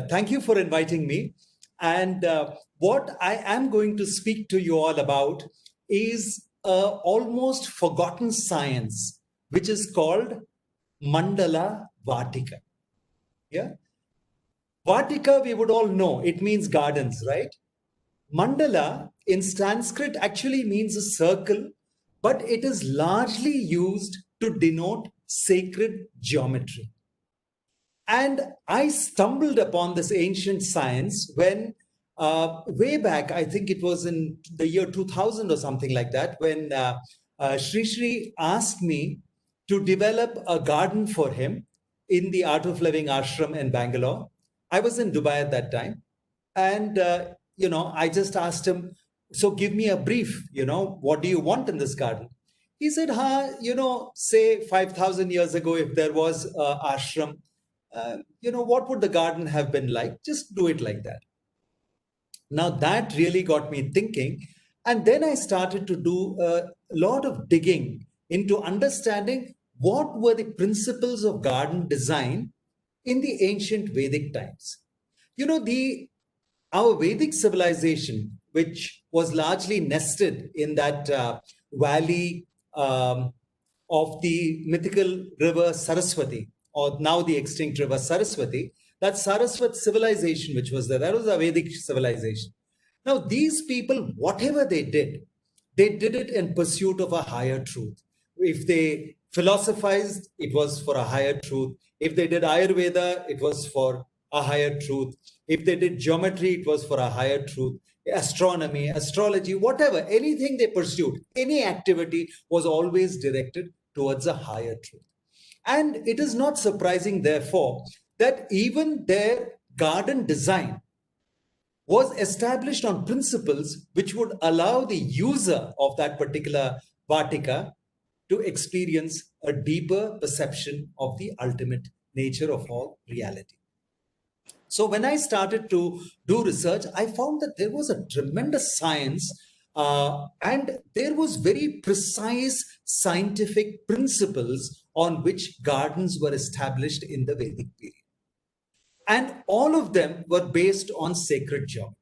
Thank you for inviting me. And what I am going to speak to you all about is almost forgotten science, which is called Mandala Vatika. Yeah, Vatika, we would all know, it means gardens, right? Mandala in Sanskrit actually means a circle, but it is largely used to denote sacred geometry. And I stumbled upon this ancient science when way back, I think it was in the year 2000 or something like that, when Sri Sri asked me to develop a garden for him in the Art of Living ashram in Bangalore. I was in Dubai at that time. And, I just asked him, so give me a brief, what do you want in this garden? He said, say 5,000 years ago, if there was an ashram, what would the garden have been like? Just do it like that. Now that really got me thinking. And then I started to do a lot of digging into understanding what were the principles of garden design in the ancient Vedic times. Our Vedic civilization, which was largely nested in that valley of the mythical river Saraswati, or now the extinct river Saraswati, that Saraswat civilization which was there, that was a Vedic civilization. Now, these people, whatever they did it in pursuit of a higher truth. If they philosophized, it was for a higher truth. If they did Ayurveda, it was for a higher truth. If they did geometry, it was for a higher truth. Astronomy, astrology, whatever, anything they pursued, any activity was always directed towards a higher truth. And it is not surprising, therefore, that even their garden design was established on principles which would allow the user of that particular Vatika to experience a deeper perception of the ultimate nature of all reality. So when I started to do research, I found that there was a tremendous science and there was very precise scientific principles on which gardens were established in the Vedic period. And all of them were based on sacred geometry.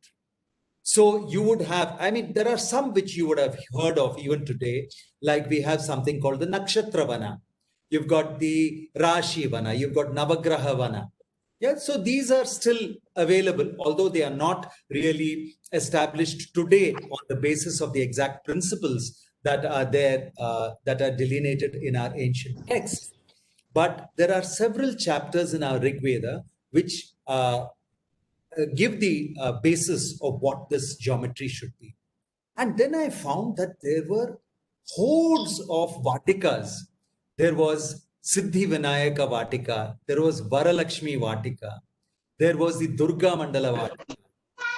So you would have, there are some which you would have heard of even today, like we have something called the Nakshatra Vana. You've got the Rashi Vana, you've got Navagraha Vana. Yeah, so these are still available, although they are not really established today on the basis of the exact principles that are there, that are delineated in our ancient texts. But there are several chapters in our Rig Veda which give the basis of what this geometry should be. And then I found that there were hordes of Vatikas. There was Siddhi Vinayaka Vatika, there was Varalakshmi Vatika, there was the Durga Mandala Vatika,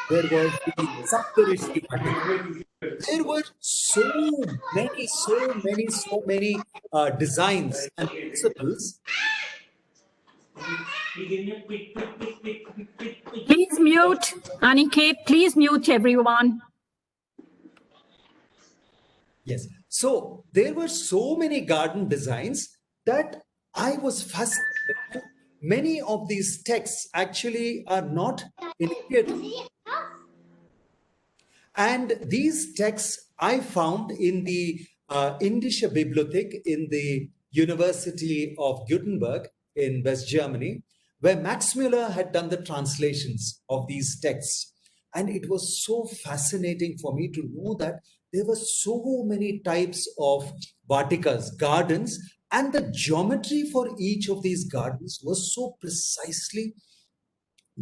there was the Saptarishi Vatika. There were so many designs and principles. Please mute, Aniket, please mute everyone. Yes, so there were so many garden designs that I was fascinated. Many of these texts actually are not in Indian. And these texts I found in the Indische Bibliothek in the University of Gutenberg in West Germany, where Max Müller had done the translations of these texts. And it was so fascinating for me to know that there were so many types of Vatikas, gardens, and the geometry for each of these gardens was so precisely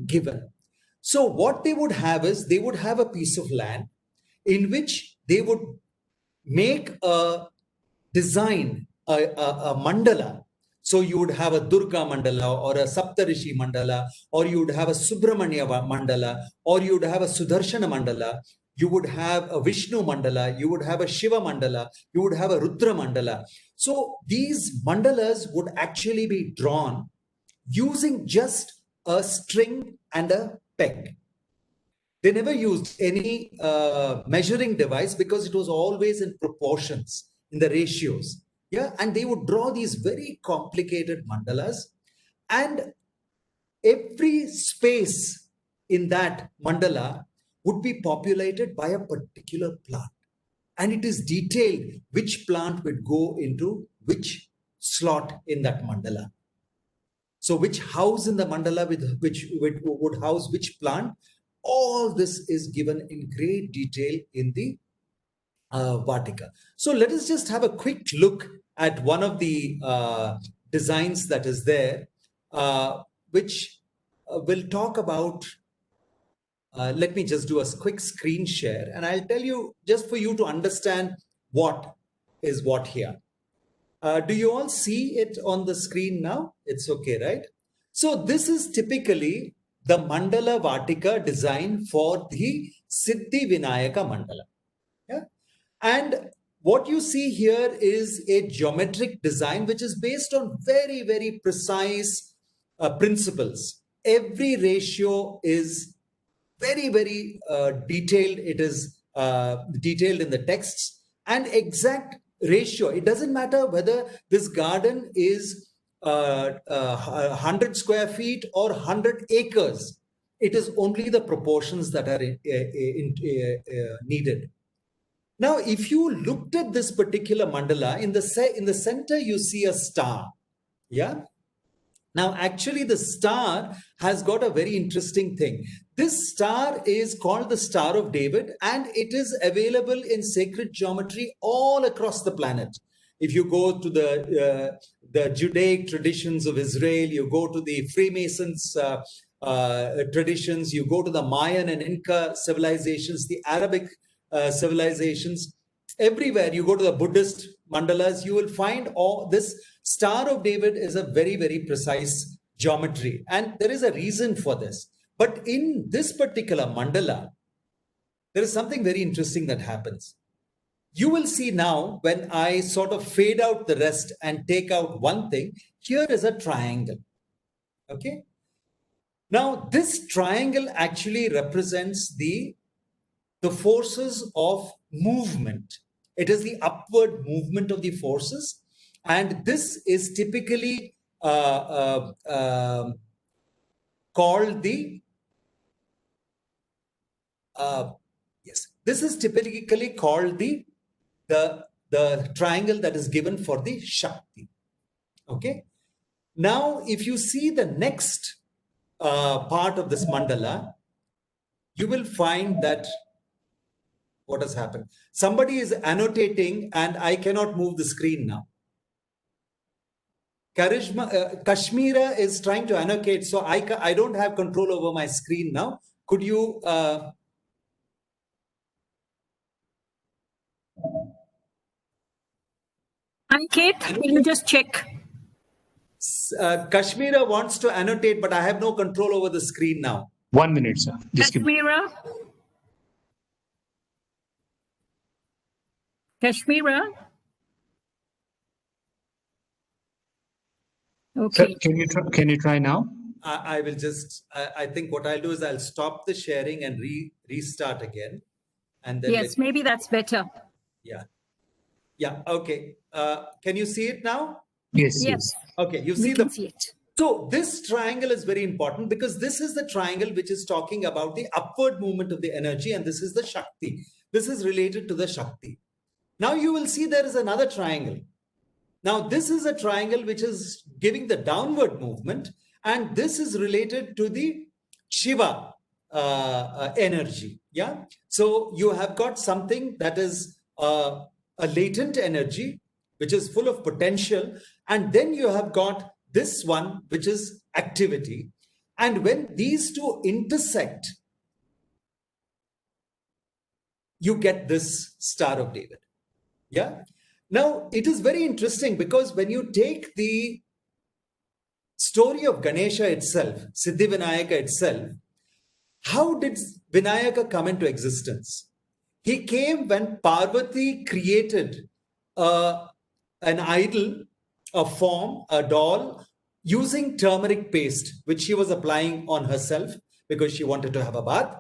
given. So what they would have is, they would have a piece of land in which they would make a design, a mandala. So you would have a Durga Mandala or a Saptarishi Mandala, or you would have a Subramanya Mandala, or you would have a Sudarshana Mandala, you would have a Vishnu Mandala, you would have a Shiva Mandala, you would have a Rudra Mandala. So these mandalas would actually be drawn using just a string and a peg. They never used any measuring device because it was always in proportions, in the ratios. Yeah, and they would draw these very complicated mandalas. And every space in that mandala would be populated by a particular plant. And it is detailed which plant would go into which slot in that mandala. So which house in the mandala which would house which plant, all this is given in great detail in the Vatika. So let us just have a quick look at one of the designs that is there, which will talk about, let me just do a quick screen share and I'll tell you just for you to understand what is what here. Do you all see it on the screen now? It's okay, right? So this is typically the Mandala Vatika design for the Siddhi Vinayaka Mandala. Yeah? And what you see here is a geometric design which is based on very, very precise principles. Every ratio is very, very detailed. It is detailed in the texts and exact ratio. It doesn't matter whether this garden is 100 square feet or 100 acres. It is only the proportions that are needed. Now, if you looked at this particular mandala, in the center, you see a star. Yeah. Now, actually, the star has got a very interesting thing. This star is called the Star of David, and it is available in sacred geometry all across the planet. If you go to the Judaic traditions of Israel, you go to the Freemasons traditions, you go to the Mayan and Inca civilizations, the Arabic civilizations, everywhere you go to the Buddhist mandalas, you will find all this. Star of David is a very, very precise geometry, and there is a reason for this. But in this particular mandala, there is something very interesting that happens. You will see now when I sort of fade out the rest and take out one thing, here is a triangle. Okay. Now, this triangle actually represents the forces of movement. It is the upward movement of the forces. And this is typically called the, this is typically called the triangle that is given for the Shakti. Okay. Now, if you see the next part of this mandala, you will find that what has happened. Somebody is annotating and I cannot move the screen now. Kashmira is trying to annotate, so I don't have control over my screen now. Could you... Aniket, will you just check? Kashmira wants to annotate, but I have no control over the screen now. 1 minute, sir. Kashmira? Kashmira? Okay. Sir, can you try now? I will just, I think what I'll do is I'll stop the sharing and restart again. And then yes, maybe that's better. Yeah. Yeah. Okay. Can you see it now? Yes. Okay. You see it. So this triangle is very important because this is the triangle which is talking about the upward movement of the energy, and this is the Shakti. This is related to the Shakti. Now you will see there is another triangle. Now this is a triangle which is giving the downward movement, and this is related to the Shiva energy. Yeah. So you have got something that is a latent energy which is full of potential, and then you have got this one which is activity. And when these two intersect, you get this Star of David. Yeah. Now, it is very interesting because when you take the story of Ganesha itself, Siddhi Vinayaka itself, how did Vinayaka come into existence? He came when Parvati created an idol, a form, a doll, using turmeric paste, which she was applying on herself because she wanted to have a bath.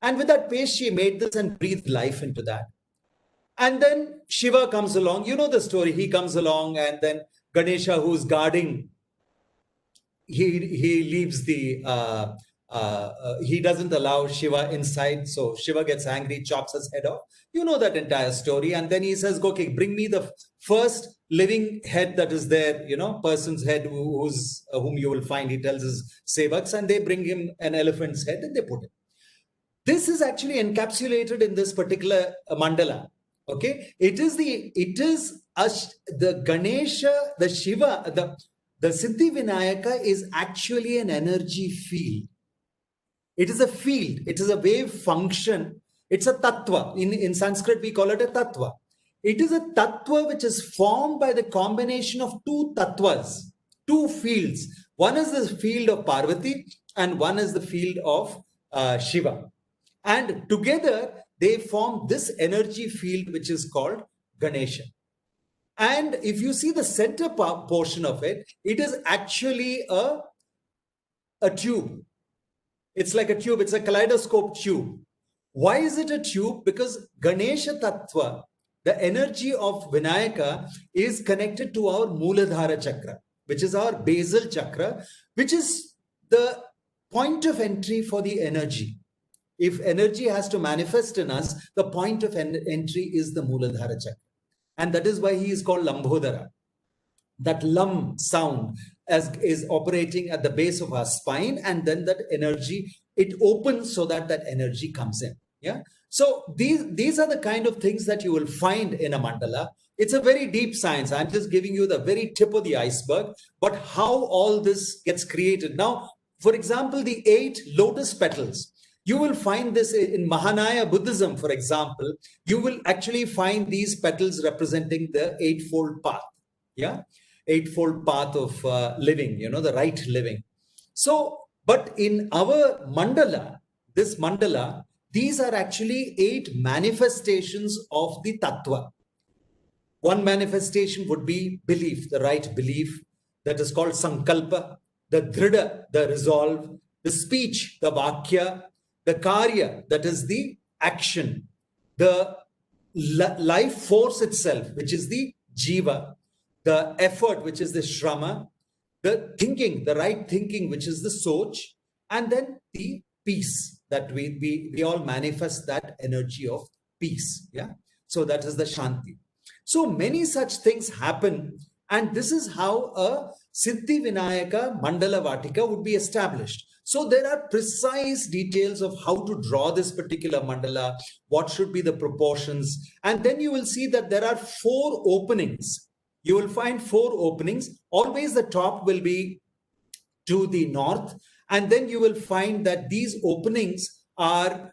And with that paste, she made this and breathed life into that. And then Shiva comes along. You know the story. He comes along, and then Ganesha, who's guarding he leaves the he doesn't allow Shiva inside, so Shiva gets angry, chops his head off. You know that entire story. And then he says, okay, bring me the first living head that is there, person's head whom you will find. He tells his sevaks, and they bring him an elephant's head and they put it. This is actually encapsulated in this particular mandala. Okay, it is the Ganesha, the Shiva, the Siddhi Vinayaka is actually an energy field. It is a field. It is a wave function. It's a tattva. In Sanskrit, we call it a tattva. It is a tattva which is formed by the combination of two tattvas, two fields. One is the field of Parvati and one is the field of Shiva. And together, they form this energy field which is called Ganesha. And if you see the center portion of it, it is actually a tube. It's like a tube. It's a kaleidoscope tube. Why is it a tube? Because Ganesha Tattva, the energy of Vinayaka, is connected to our Mooladhara Chakra, which is our basal chakra, which is the point of entry for the energy. If energy has to manifest in us, the point of entry is the Mooladhara Chakra. And that is why he is called Lambhodara. That Lam sound is operating at the base of our spine, and then that energy, it opens so that that energy comes in. Yeah. So these are the kind of things that you will find in a mandala. It's a very deep science. I'm just giving you the very tip of the iceberg, but how all this gets created. Now, for example, the 8 lotus petals. You will find this in Mahanaya Buddhism, for example. You will actually find these petals representing the eightfold path. Yeah. Eightfold path of living, the right living. So, but in our mandala, this mandala, these are actually 8 manifestations of the tattva. One manifestation would be belief, the right belief, that is called sankalpa, the dhrida, the resolve, the speech, the vakya, the karya, that is the action, the life force itself, which is the jiva, the effort, which is the shrama, the thinking, the right thinking, which is the soch, and then the peace, that we all manifest that energy of peace. Yeah. So that is the shanti. So many such things happen, and this is how a Siddhi Vinayaka Mandala Vatika would be established. So there are precise details of how to draw this particular mandala, what should be the proportions, and then you will see that there are 4 openings. You will find 4 openings. Always the top will be to the north, and then you will find that these openings are,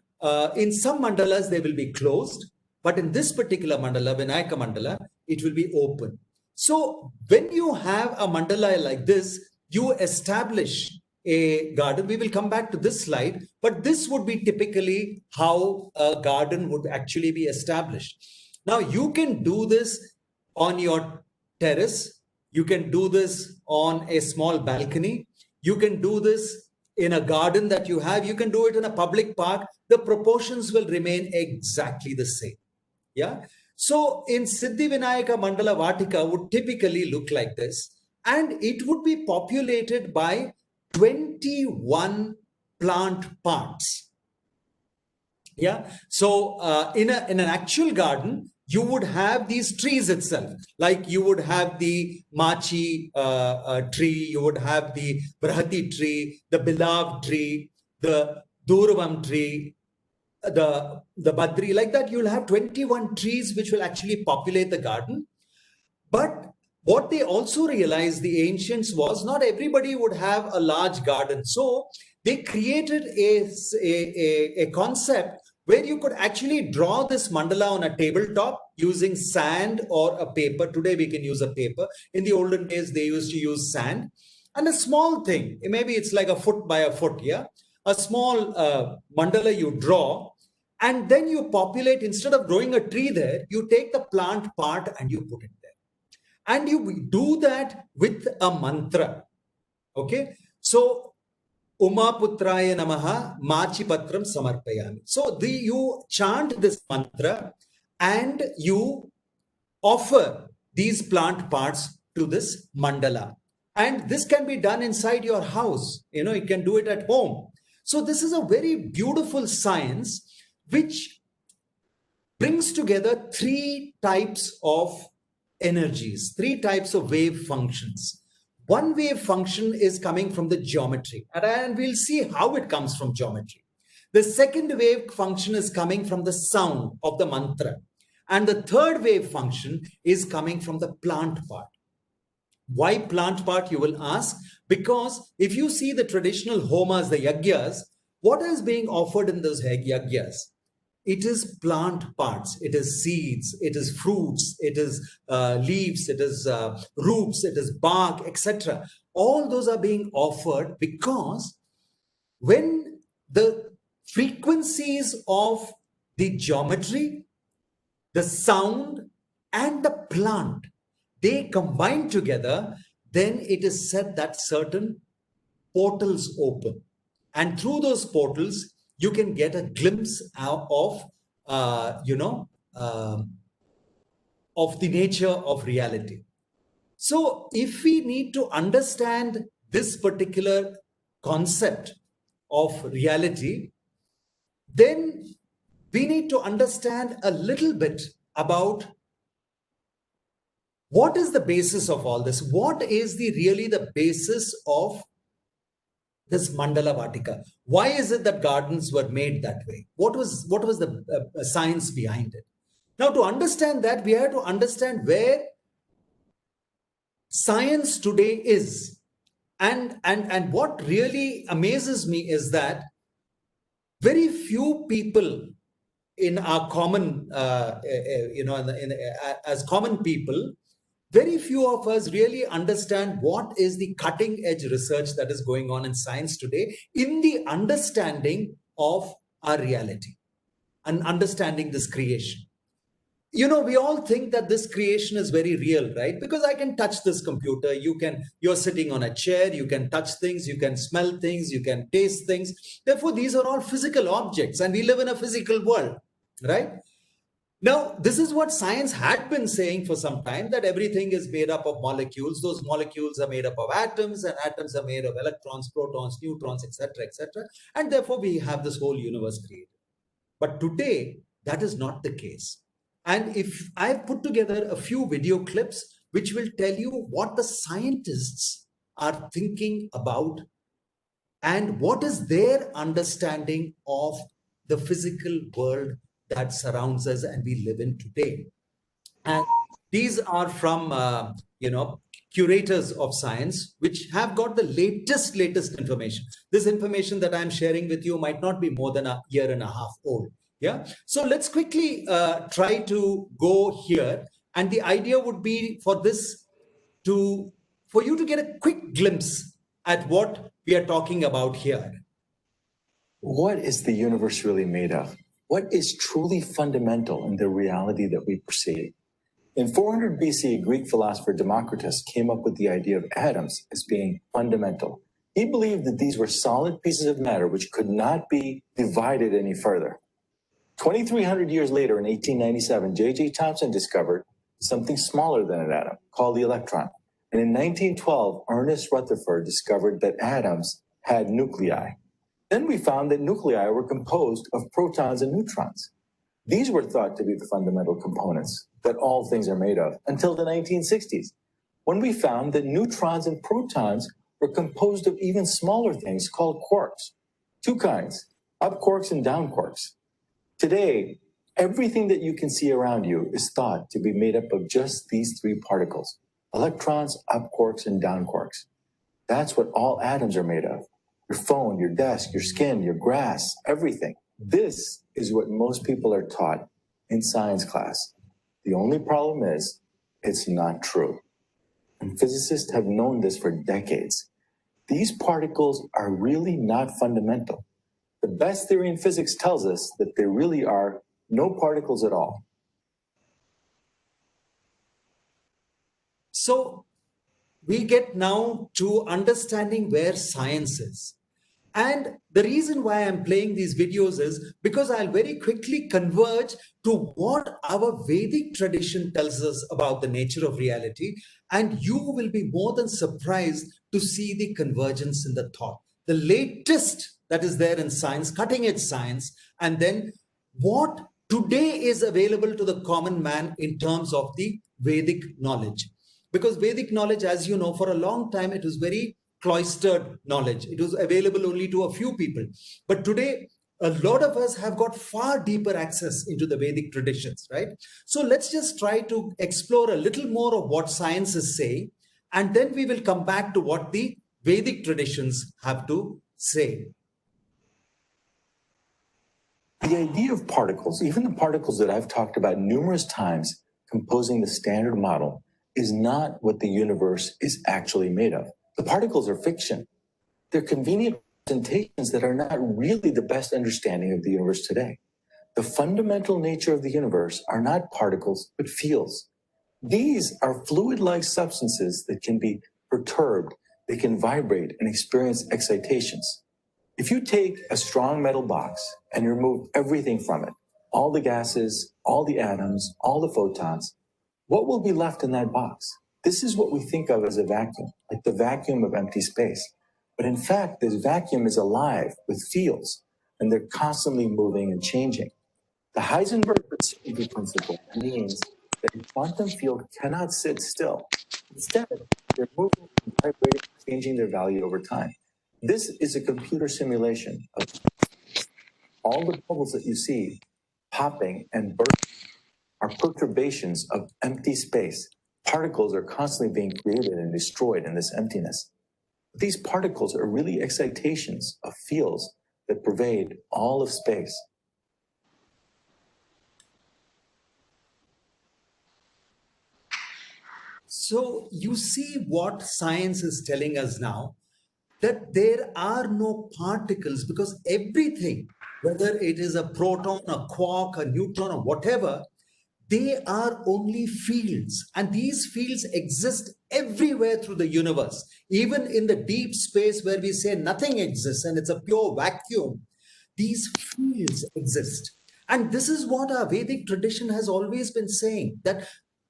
in some mandalas, they will be closed, but in this particular mandala, Vinayaka Mandala, it will be open. So when you have a mandala like this, you establish a garden. We will come back to this slide, but this would be typically how a garden would actually be established. Now, you can do this on your terrace. You can do this on a small balcony. You can do this in a garden that you have. You can do it in a public park. The proportions will remain exactly the same. Yeah. So in Siddhi Vinayaka Mandala Vatika would typically look like this, and it would be populated by 21 plant parts. Yeah. So in an actual garden, you would have these trees itself. Like you would have the Machi tree, you would have the Brahati tree, the Bilav tree, the Durvam tree, the Badri. Like that, you'll have 21 trees which will actually populate the garden. But what they also realized, the ancients, was not everybody would have a large garden. So they created a concept where you could actually draw this mandala on a tabletop using sand or a paper. Today we can use a paper. In the olden days, they used to use sand. And a small thing, maybe it's like a foot by a foot, yeah? A small mandala you draw, and then you populate. Instead of growing a tree there, you take the plant part and you put it there. And you do that with a mantra. Okay? So, Uma Putraya Namaha Machi Patram Samarpayami. So, you chant this mantra and you offer these plant parts to this mandala. And this can be done inside your house. You know, you can do it at home. So this is a very beautiful science which brings together three types of energies, three types of wave functions. One wave function is coming from the geometry, and we'll see how it comes from geometry. The second wave function is coming from the sound of the mantra. And the third wave function is coming from the plant part. Why plant part, you will ask? Because if you see the traditional homas, the yagyas, what is being offered in those yagyas? It is plant parts, it is seeds, it is fruits, it is leaves, it is roots, it is bark, etc. All those are being offered because when the frequencies of the geometry, the sound, and the plant, they combine together, then it is said that certain portals open. And through those portals, you can get a glimpse of, of the nature of reality. So if we need to understand this particular concept of reality, then we need to understand a little bit about what is the basis of all this. What is really the basis of this Mandala Vatika? Why is it that gardens were made that way? What was the science behind it? Now, to understand that, we have to understand where science today is. And what really amazes me is that very few people in our common, as common people, very few of us really understand what is the cutting edge research that is going on in science today in the understanding of our reality and understanding this creation. You know, we all think that this creation is very real, right? Because I can touch this computer, you're sitting on a chair, you can touch things, you can smell things, you can taste things. Therefore, these are all physical objects and we live in a physical world, right? Now, this is what science had been saying for some time, that everything is made up of molecules. Those molecules are made up of atoms, and atoms are made of electrons, protons, neutrons, etc., etc. And therefore, we have this whole universe created. But today, that is not the case. And if I've put together a few video clips, which will tell you what the scientists are thinking about and what is their understanding of the physical world that surrounds us and we live in today. And these are from, curators of science, which have got the latest information. This information that I'm sharing with you might not be more than a year and a half old. Yeah. So let's quickly try to go here. And the idea would be for you to get a quick glimpse at what we are talking about here. What is the universe really made of? What is truly fundamental in the reality that we perceive? In 400 BC, Greek philosopher Democritus came up with the idea of atoms as being fundamental. He believed that these were solid pieces of matter which could not be divided any further. 2,300 years later, in 1897, J.J. Thomson discovered something smaller than an atom called the electron. And in 1912, Ernest Rutherford discovered that atoms had nuclei. Then we found that nuclei were composed of protons and neutrons. These were thought to be the fundamental components that all things are made of until the 1960s, when we found that neutrons and protons were composed of even smaller things called quarks. Two kinds, up quarks and down quarks. Today, everything that you can see around you is thought to be made up of just these three particles: electrons, up quarks, and down quarks. That's what all atoms are made of. Your phone, your desk, your skin, your grass, everything. This is what most people are taught in science class. The only problem is, it's not true. And physicists have known this for decades. These particles are really not fundamental. The best theory in physics tells us that there really are no particles at all. So we get now to understanding where science is. And the reason why I'm playing these videos is because I'll very quickly converge to what our Vedic tradition tells us about the nature of reality And you will be more than surprised to see the convergence in the thought. The latest that is there in science, cutting edge science, and then what today is available to the common man in terms of the Vedic knowledge. Because Vedic knowledge, as you know, for a long time, it was very cloistered knowledge. It was available only to a few people. But today, a lot of us have got far deeper access into the Vedic traditions, right? So let's just try to explore a little more of what science is saying, and then we will come back to what the Vedic traditions have to say. The idea of particles, even the particles that I've talked about numerous times composing the standard model, is not what the universe is actually made of. The particles are fiction. They're convenient representations that are not really the best understanding of the universe today. The fundamental nature of the universe are not particles, but fields. These are fluid-like substances that can be perturbed, they can vibrate and experience excitations. If you take a strong metal box and remove everything from it, all the gases, all the atoms, all the photons, what will be left in that box? This is what we think of as a vacuum, like the vacuum of empty space. But in fact, this vacuum is alive with fields, and they're constantly moving and changing. The Heisenberg uncertainty principle means that a quantum field cannot sit still. Instead, they're moving and vibrating, changing their value over time. This is a computer simulation of all the bubbles that you see popping and bursting are perturbations of empty space. Particles are constantly being created and destroyed in this emptiness. These particles are really excitations of fields that pervade all of space. So you see what science is telling us now, that there are no particles, because everything, whether it is a proton, a quark, a neutron, or whatever, they are only fields. And these fields exist everywhere through the universe. Even in the deep space where we say nothing exists and it's a pure vacuum, these fields exist. And this is what our Vedic tradition has always been saying, that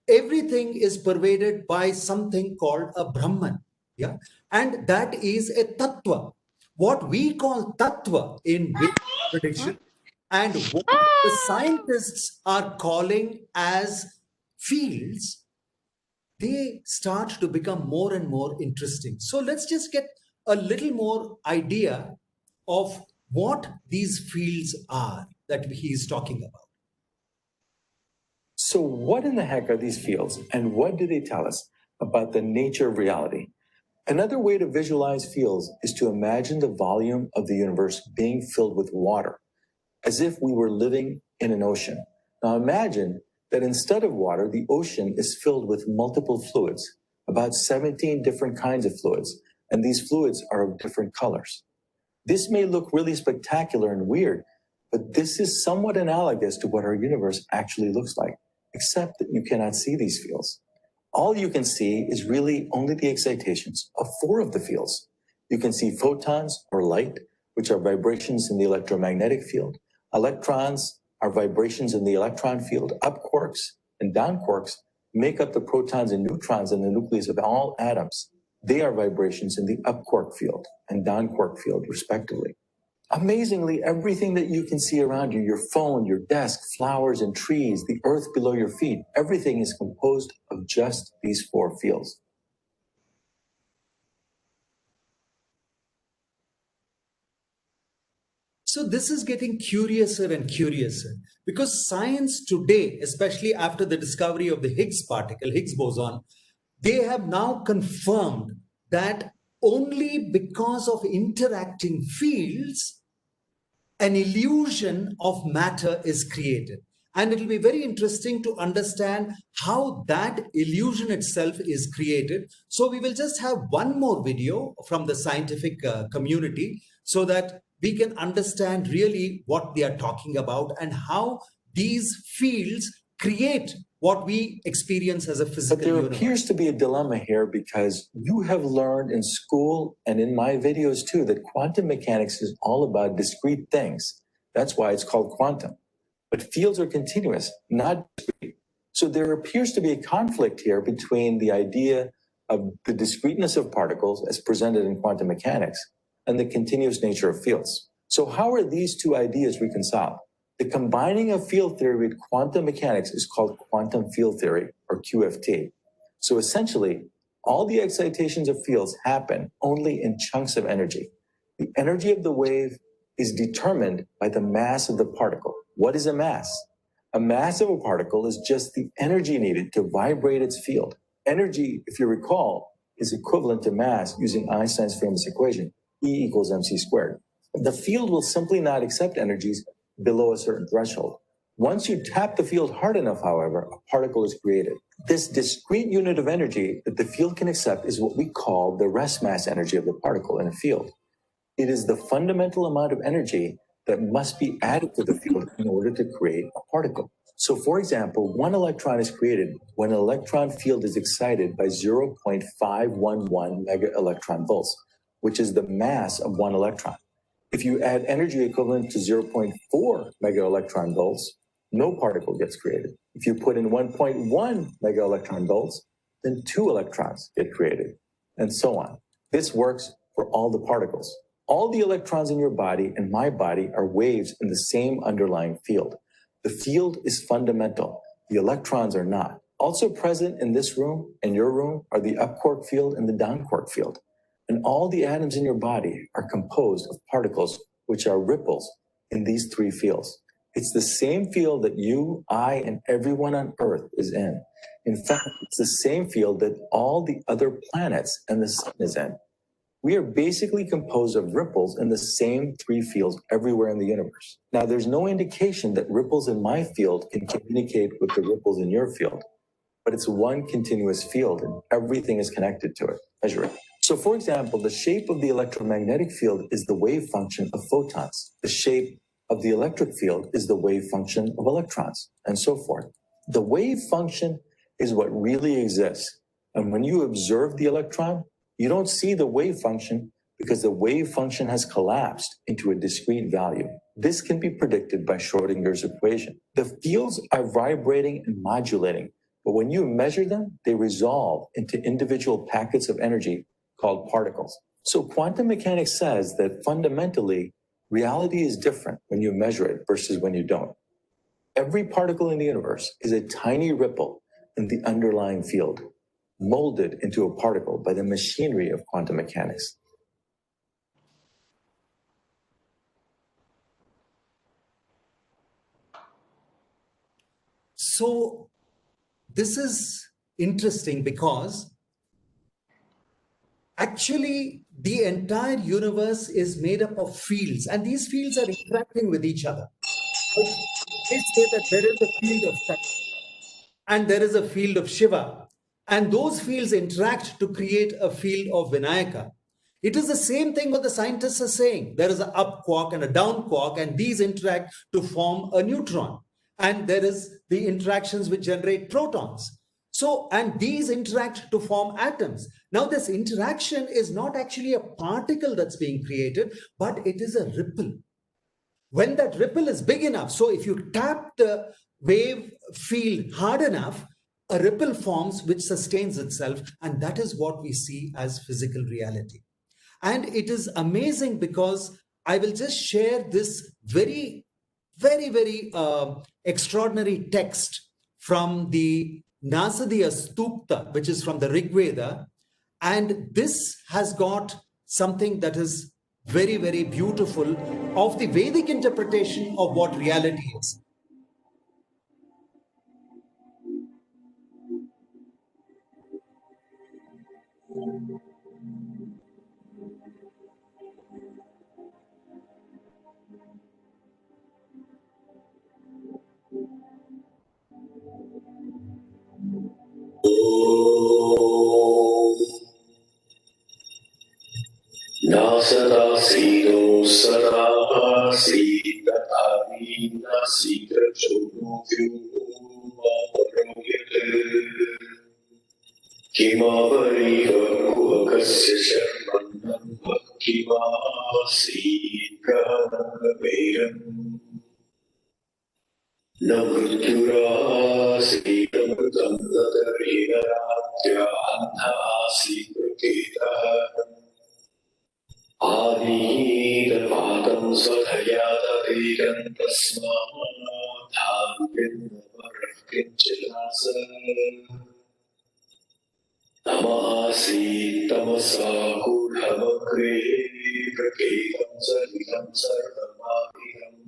everything is pervaded by something called a Brahman. Yeah. And that is a tattva. What we call tattva in Vedic tradition, and what the scientists are calling as fields, they start to become more and more interesting. So let's just get a little more idea of what these fields are that he is talking about. So what in the heck are these fields, and what do they tell us about the nature of reality? Another way to visualize fields is to imagine the volume of the universe being filled with water, as if we were living in an ocean. Now imagine that instead of water, the ocean is filled with multiple fluids, about 17 different kinds of fluids, and these fluids are of different colors. This may look really spectacular and weird, but this is somewhat analogous to what our universe actually looks like, except that you cannot see these fields. All you can see is really only the excitations of 4 of the fields. You can see photons or light, which are vibrations in the electromagnetic field. Electrons are vibrations in the electron field. Up quarks and down quarks make up the protons and neutrons in the nucleus of all atoms. They are vibrations in the up quark field and down quark field, respectively. Amazingly, everything that you can see around you, your phone, your desk, flowers and trees, the earth below your feet, everything is composed of just these 4 fields. So this is getting curiouser and curiouser, because science today, especially after the discovery of the Higgs particle, Higgs boson, they have now confirmed that only because of interacting fields, an illusion of matter is created. And it will be very interesting to understand how that illusion itself is created. So we will just have one more video from the scientific community so that we can understand really what they are talking about and how these fields create what we experience as a physical But there universe. appears to be a dilemma here, because you have learned in school and in my videos too that quantum mechanics is all about discrete things. That's why it's called quantum. But fields are continuous, not discrete. So there appears to be a conflict here between the idea of the discreteness of particles as presented in quantum mechanics and the continuous nature of fields. So how are these two ideas reconciled? The combining of field theory with quantum mechanics is called quantum field theory, or QFT. So essentially, all the excitations of fields happen only in chunks of energy. The energy of the wave is determined by the mass of the particle. What is a mass? A mass of a particle is just the energy needed to vibrate its field. Energy, if you recall, is equivalent to mass using Einstein's famous equation, E equals mc squared. The field will simply not accept energies below a certain threshold. Once you tap the field hard enough, however, a particle is created. This discrete unit of energy that the field can accept is what we call the rest mass energy of the particle in a field. It is the fundamental amount of energy that must be added to the field in order to create a particle. So, for example, one electron is created when an electron field is excited by 0.511 mega electron volts, which is the mass of one electron. If you add energy equivalent to 0.4 mega electron volts, no particle gets created. If you put in 1.1 mega electron volts, then 2 electrons get created, and so on. This works for all the particles. All the electrons in your body and my body are waves in the same underlying field. The field is fundamental. The electrons are not. Also present in this room and your room are the up quark field and the down quark field. And all the atoms in your body are composed of particles, which are ripples in these 3 fields. It's the same field that you, I, and everyone on Earth is in. In fact, it's the same field that all the other planets and the sun is in. We are basically composed of ripples in the same 3 fields everywhere in the universe. Now, there's no indication that ripples in my field can communicate with the ripples in your field, but it's one continuous field and everything is connected to it. Measure it. So, for example, the shape of the electromagnetic field is the wave function of photons. The shape of the electric field is the wave function of electrons, and so forth. The wave function is what really exists. And when you observe the electron, you don't see the wave function because the wave function has collapsed into a discrete value. This can be predicted by Schrodinger's equation. The fields are vibrating and modulating, but when you measure them, they resolve into individual packets of energy called particles. So quantum mechanics says that fundamentally, reality is different when you measure it versus when you don't. Every particle in the universe is a tiny ripple in the underlying field, molded into a particle by the machinery of quantum mechanics. So this is interesting because actually the entire universe is made up of fields, and these fields are interacting with each other. They say that there is a field of Shakti and there is a field of Shiva, and those fields interact to create a field of Vinayaka. It is the same thing what the scientists are saying. There is an up quark and a down quark, and these interact to form a neutron. And there is the interactions which generate protons. So, and these interact to form atoms. Now, this interaction is not actually a particle that's being created, but it is a ripple. When that ripple is big enough, so if you tap the wave field hard enough, a ripple forms which sustains itself, and that is what we see as physical reality. And it is amazing because I will just share this very extraordinary text from the Nasadiya Stupta, which is from the Rig Veda. And this has got something that is very beautiful of the Vedic interpretation of what reality is. Nasada Sino Saraha Sita Arina Sita Chokyu Kimavariha Kuhakasya Sharmanam Kima Sika Veram. न मृत्युरासीदमृतं न तर्हिनरात्यान्नासीत्कृतीतः आनीतपातं स्वधया तदेकं तस्माद्धान्यन्नवरः किञ्चिदासन् तमासीत् तमसा गूढमग्रे प्रकेतं सलिलं सर्वमाहिरम्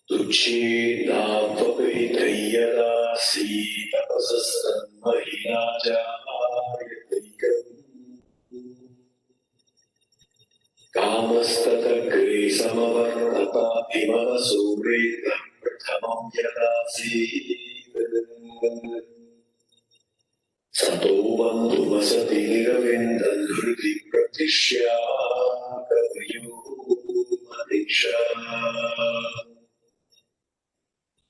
तुच्छेदावपैतयदासीत् तपसस्तन्महिना जायतैकम् कामस्ततग्रे समवर्तत विमनसूरेन्द्रं प्रथमं यदासीत् सतो बन्धुवसति निरविन्दन् हृदि प्रतिष्या कवयो मदीक्षा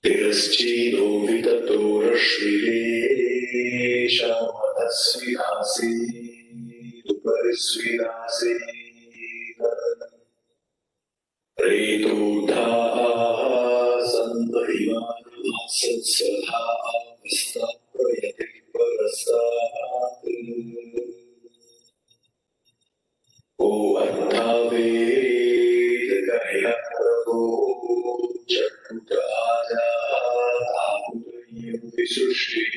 तिरश्चीनो विततो रश्मिरेशमनस्विहासीदुपरिस्विहासीत् प्रेतोधाः सन्महिमानसत्सधावस्थाप्रयति परस्तात् ओ अर्थावेदकर्यः प्रभो चक्षुराजातामुदयं विसृष्टिः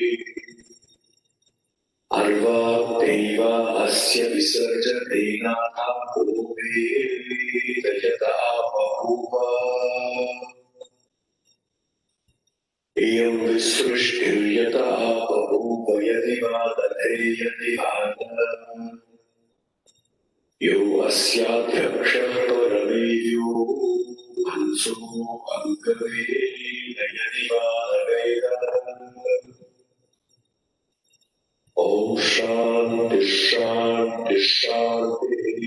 अर्वाप्यैवा अस्य विसर्जनेनाथा भूमेदयता बभूव इयं विसृष्टिर्यता बभूव यदि वा दधेयति भागः यो अस्याध्यक्षः परमेयो हंसो अङ्गवे नयति वा नवेद ॐ शान्ति शान्ति शान्तिः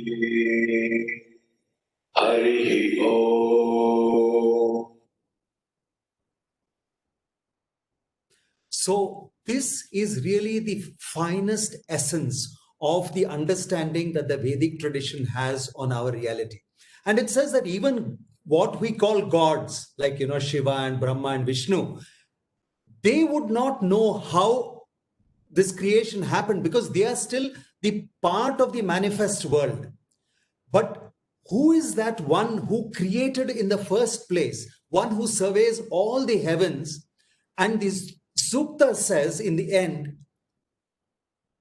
हरिः ॐ So this is really the finest essence of the understanding that the Vedic tradition has on our reality. And it says that even what we call gods, like, Shiva and Brahma and Vishnu, they would not know how this creation happened because they are still the part of the manifest world. But who is that one who created in the first place, one who surveys all the heavens? And this Sukta says in the end,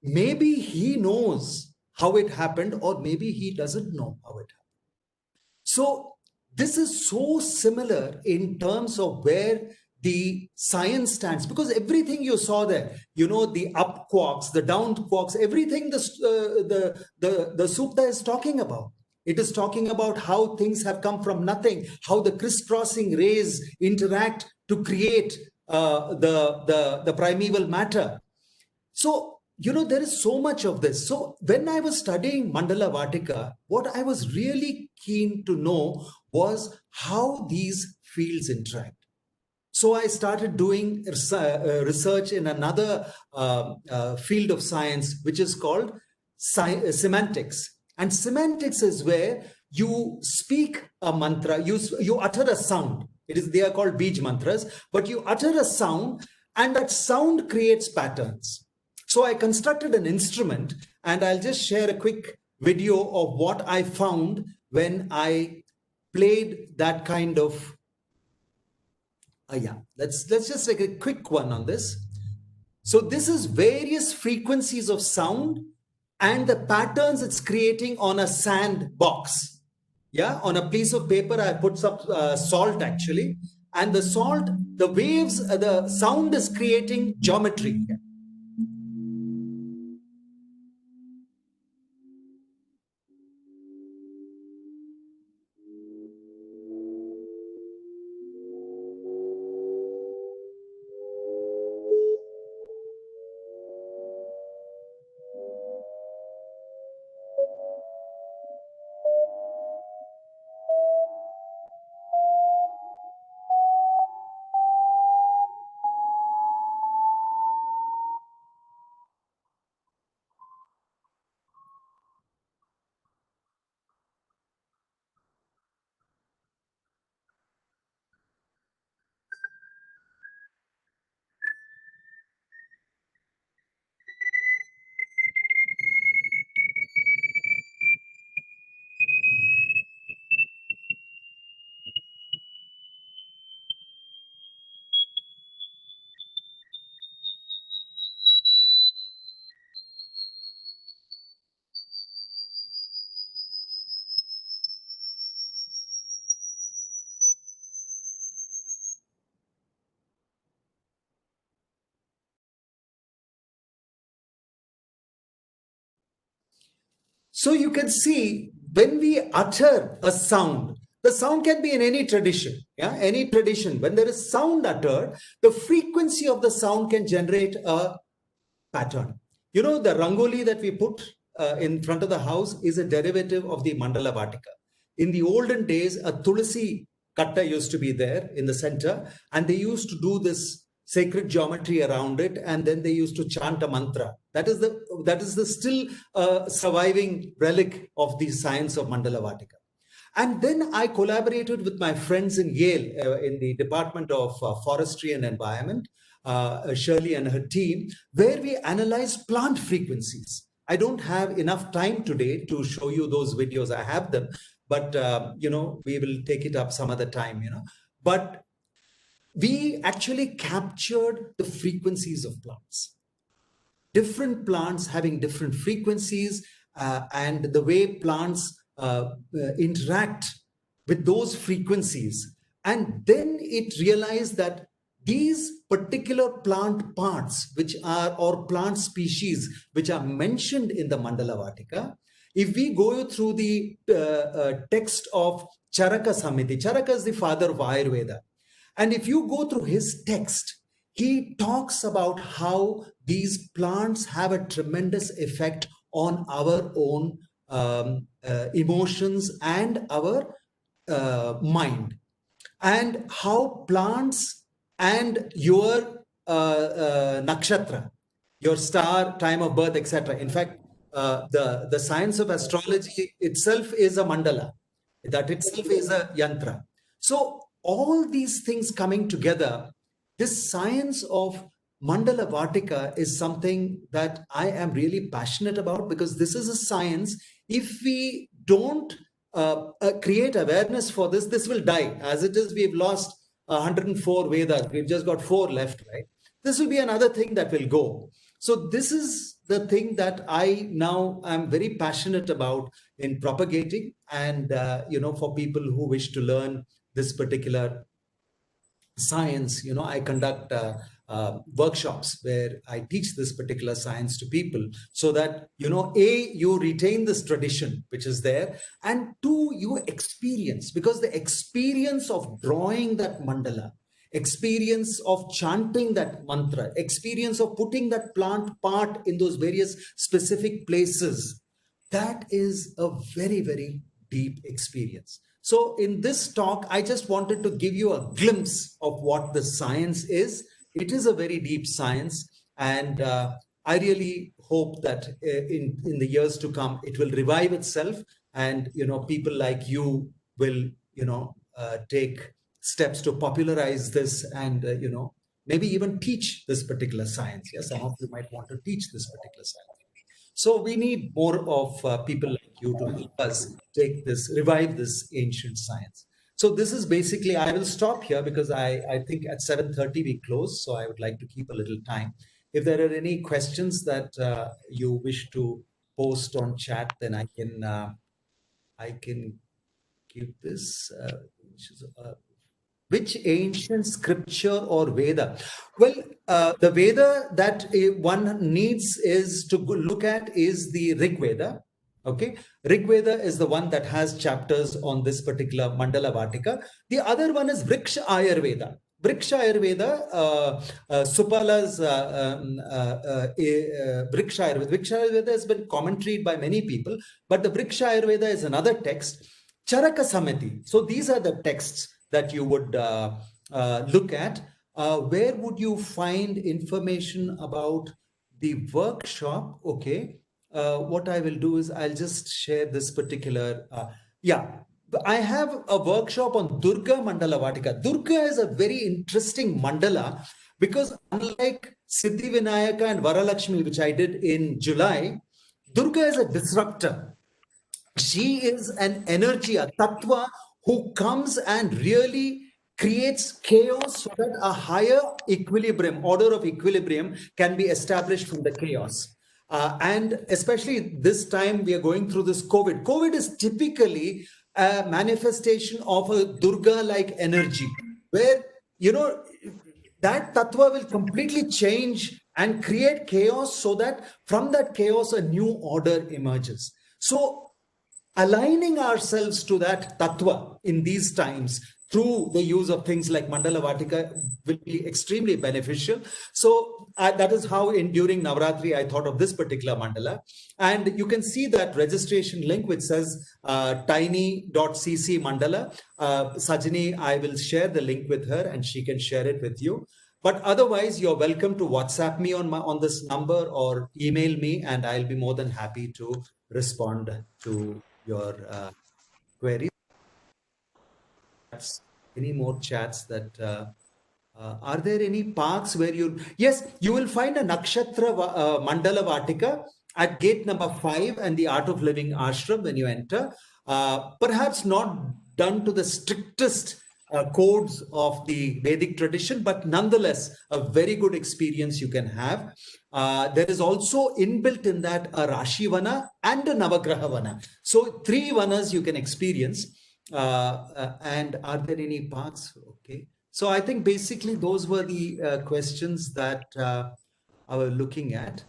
maybe he knows how it happened, or maybe he doesn't know how it happened. So this is so similar in terms of where the science stands, because everything you saw there, the up quarks, the down quarks, everything the Sukta is talking about. It is talking about how things have come from nothing, how the crisscrossing rays interact to create the primeval matter. So, there is so much of this. So when I was studying Mandala Vatika, what I was really keen to know was how these fields interact. So I started doing research in another field of science, which is called semantics. And semantics is where you speak a mantra, you utter a sound. They are called Bij mantras, but you utter a sound and that sound creates patterns. So I constructed an instrument, and I'll just share a quick video of what I found when I played that kind of let's just take a quick one on this. So this is various frequencies of sound and the patterns it's creating on a sand box. On a piece of paper, I put some salt actually, and the salt, the waves, the sound is creating geometry. So you can see when we utter a sound, the sound can be in any tradition, any tradition. When there is sound uttered, the frequency of the sound can generate a pattern. The rangoli that we put in front of the house is a derivative of the Mandala Vatika. In the olden days, a Tulasi katta used to be there in the center, and they used to do this sacred geometry around it, and then they used to chant a mantra. That is the still surviving relic of the science of Mandala Vatika. And then I collaborated with my friends in Yale in the Department of Forestry and Environment, Shirley and her team, where we analyzed plant frequencies. I don't have enough time today to show you those videos. I have them, but we will take it up some other time. But we actually captured the frequencies of plants. Different plants having different frequencies, and the way plants interact with those frequencies. And then it realized that these particular plant parts, or plant species, which are mentioned in the Mandala Vatika, if we go through the text of Charaka Samiti, Charaka is the father of Ayurveda. And if you go through his text, he talks about how these plants have a tremendous effect on our own emotions and our mind, and how plants and your nakshatra, your star, time of birth, etc. In fact, the science of astrology itself is a mandala. That itself is a yantra. So all these things coming together, this science of Mandala Vatika is something that I am really passionate about, because this is a science. If we don't create awareness for this, this will die. As it is, we've lost 104 Vedas. We've just got 4 left, right? This will be another thing that will go. So this is the thing that I now am very passionate about in propagating, and for people who wish to learn this particular science, I conduct workshops where I teach this particular science to people, so that you retain this tradition which is there, and 2, you experience, because the experience of drawing that mandala, experience of chanting that mantra, experience of putting that plant part in those various specific places, that is a very, very deep experience. So in this talk, I just wanted to give you a glimpse of what the science is. It is a very deep science, and I really hope that in the years to come, it will revive itself, and people like you will take steps to popularize this, and maybe even teach this particular science. Yes, some of you might want to teach this particular science. So we need more of people like you to help us revive this ancient science. So this is basically, I will stop here because I think at 7:30 we close. So I would like to keep a little time. If there are any questions that you wish to post on chat, then I can give this. Which ancient scripture or Veda? Well, the Veda that one needs is to look at is the Rig Veda. Okay, Rig Veda is the one that has chapters on this particular Mandala Vatika. The other one is Vriksha Ayurveda. Vriksha Ayurveda, Supala's Vriksha Ayurveda. Vriksha Ayurveda has been commentaried by many people, but the Vriksha Ayurveda is another text. Charaka Samiti. So these are the texts that you would look at. Where would you find information about the workshop? Okay, what I will do is I'll just share this particular, I have a workshop on Durga Mandala Vatika. Durga is a very interesting mandala, because unlike Siddhi Vinayaka and Varalakshmi, which I did in July, Durga is a disruptor. She is an energy, a tattva, who comes and really creates chaos so that a higher equilibrium, order of equilibrium can be established from the chaos. And especially this time we are going through this COVID. COVID is typically a manifestation of a Durga-like energy, where, that tattva will completely change and create chaos, so that from that chaos, a new order emerges. So aligning ourselves to that tattva in these times through the use of things like Mandala Vatika will be extremely beneficial. So that is how during Navratri, I thought of this particular mandala. And you can see that registration link which says tiny.cc mandala. Sajani, I will share the link with her and she can share it with you. But otherwise, you're welcome to WhatsApp me on this number or email me, and I'll be more than happy to respond to your queries. Any more chats that are there any parks where yes, you will find a Nakshatra Mandala Vatika at gate number 5 and the Art of Living Ashram when you enter. Perhaps not done to the strictest codes of the Vedic tradition, but nonetheless, a very good experience you can have. There is also inbuilt in that a Rashi Vana and a Navagraha Vana. So 3 Vanas you can experience. And are there any parks? Okay. So I think basically those were the questions that I was looking at.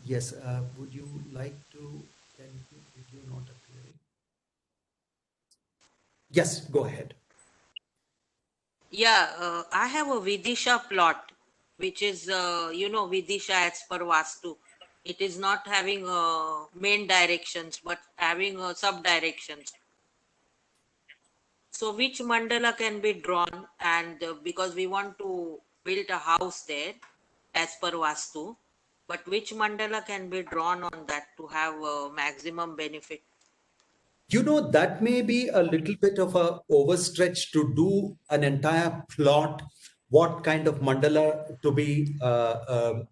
Yes, would you like to, did you not appearing? Yes, go ahead. Yeah, I have a Vidisha plot, which is, Vidisha as per Vastu. It is not having main directions, but having sub directions. So which mandala can be drawn? And because we want to build a house there as per Vastu, but which mandala can be drawn on that to have maximum benefit? That may be a little bit of a overstretch to do an entire plot. What kind of mandala to be, to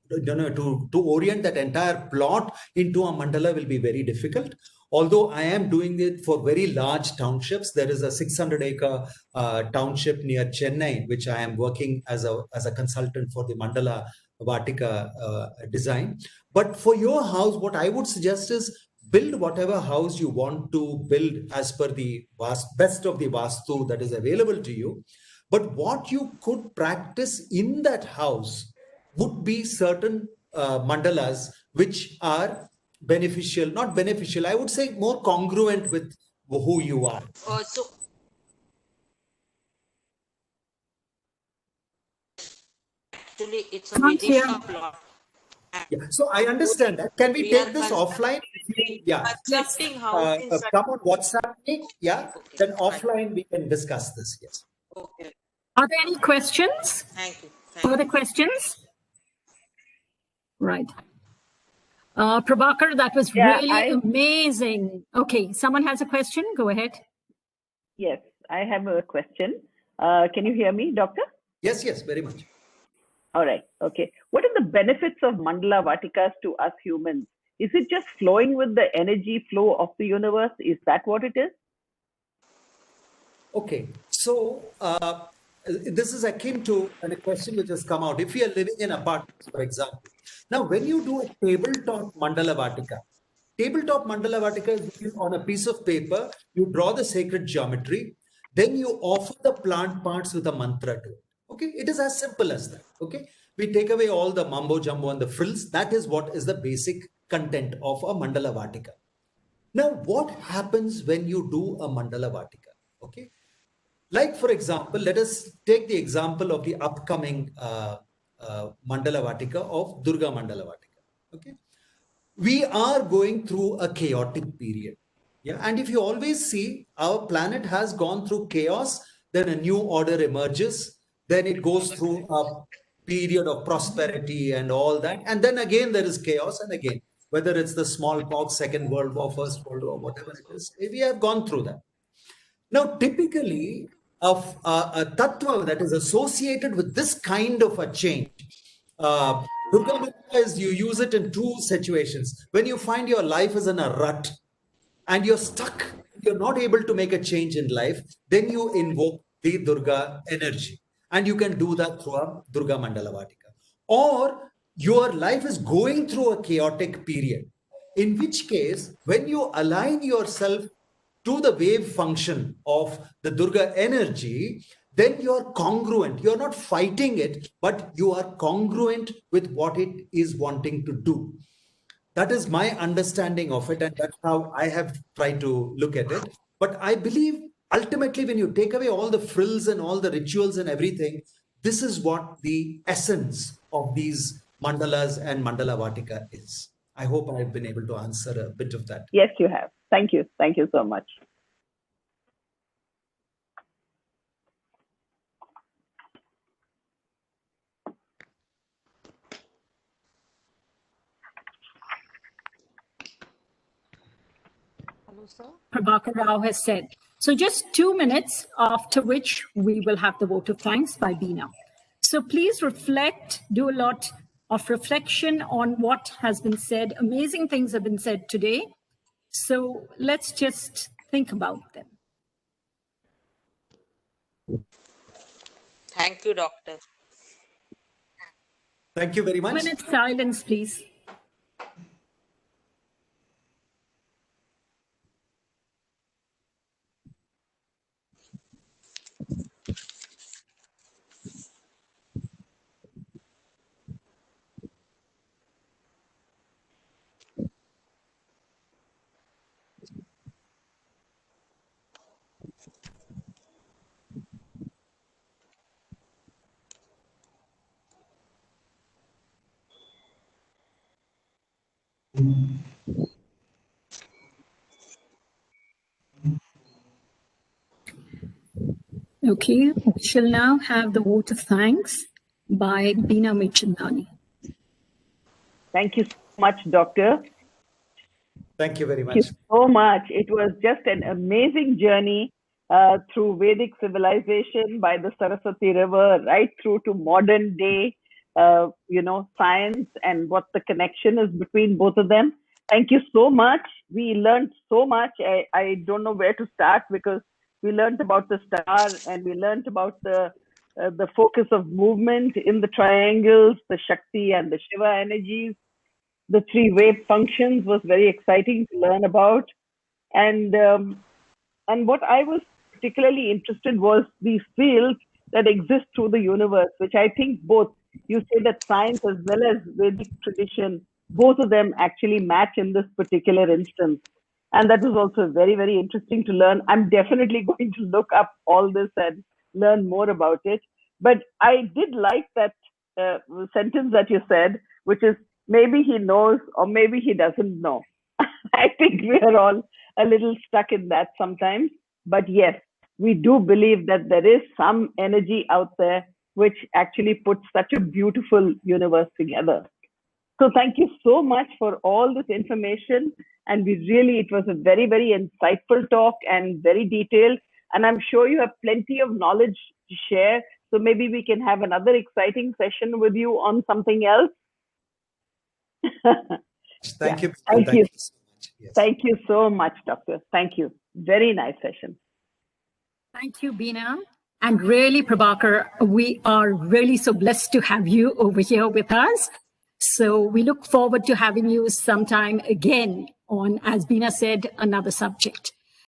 orient that entire plot into a mandala will be very difficult. Although I am doing it for very large townships. There is a 600-acre township near Chennai, which I am working as a consultant for the Mandala Vatika design. But for your house, what I would suggest is build whatever house you want to build as per the best of the Vastu that is available to you. But what you could practice in that house would be certain mandalas which are beneficial, not beneficial, I would say more congruent with who you are. So actually it's a Can't hear. Vidisha plot. Yeah. So I understand that. Can we take this offline? Yeah. Constructing house in such. Come on WhatsApp me. Yeah. Okay, Then fine. offline we can discuss this. Yes. Okay. Are there any questions? Thank you. Further questions? Right. Prabhakar, that was really amazing. Okay, someone has a question. Go ahead. Yes, I have a question. Can you hear me, Doctor? Yes, very much. All right. Okay. What are the benefits of Mandala Vatikas to us humans? Is it just flowing with the energy flow of the universe? Is that what it is? Okay. So this is akin to a question which has come out. If you are living in apartments, for example, now when you do a tabletop Mandala Vatika is on a piece of paper, you draw the sacred geometry, then you offer the plant parts with a mantra to it. Okay, it is as simple as that. Okay, we take away all the mumbo jumbo and the frills. That is what is the basic content of a Mandala Vatika. Now, what happens when you do a Mandala Vatika? Okay, like for example, let us take the example of the upcoming Mandala Vatika of Durga Mandala Vatika. Okay, we are going through a chaotic period. Yeah, and if you always see, our planet has gone through chaos, then a new order emerges. Then it goes through a period of prosperity and all that. And then again, there is chaos. And again, whether it's the smallpox, Second World War, First World War, whatever it is, we have gone through that. Now, typically, of a tattva that is associated with this kind of a change, Durga Mata is you use it in 2 situations. When you find your life is in a rut and you're stuck, you're not able to make a change in life, then you invoke the Durga energy. And you can do that through a Durga Mandala Vatika. Or your life is going through a chaotic period, in which case, when you align yourself to the wave function of the Durga energy, then you're congruent. You're not fighting it, but you are congruent with what it is wanting to do. That is my understanding of it, and that's how I have tried to look at it. But I believe ultimately, when you take away all the frills and all the rituals and everything, this is what the essence of these mandalas and Mandala Vatika is. I hope I've been able to answer a bit of that. Yes, you have. Thank you. Thank you so much. Hello, sir. Prabhakar Rao has said. So just 2 minutes, after which we will have the vote of thanks by Beena. So please reflect, do a lot of reflection on what has been said. Amazing things have been said today. So let's just think about them. Thank you, Doctor. Thank you very much. 1 minute silence, please. Okay, we shall now have the vote of thanks by Beena Mirchandani. Thank you so much, Doctor. Thank you very Thank you much. so much. It was just an amazing journey through Vedic civilization by the Saraswati River, right through to modern day, science and what the connection is between both of them. Thank you so much. We learned so much. I don't know where to start because we learned about the star and we learned about the focus of movement in the triangles, the Shakti and the Shiva energies. The 3 wave functions was very exciting to learn about. And what I was particularly interested was these fields that exist through the universe, which I think both, you say that science as well as Vedic tradition, both of them actually match in this particular instance. And that was also very, very interesting to learn. I'm definitely going to look up all this and learn more about it. But I did like that sentence that you said, which is, maybe he knows or maybe he doesn't know. I think we are all a little stuck in that sometimes. But yes, we do believe that there is some energy out there which actually puts such a beautiful universe together. So thank you so much for all this information. And it was a very, very insightful talk and very detailed. And I'm sure you have plenty of knowledge to share. So maybe we can have another exciting session with you on something else. Thank you. Thank you so much. Yes. Thank you so much, Doctor. Thank you. Very nice session. Thank you, Beena. And really, Prabhakar, we are really so blessed to have you over here with us. So we look forward to having you sometime again on, as Beena said, another subject.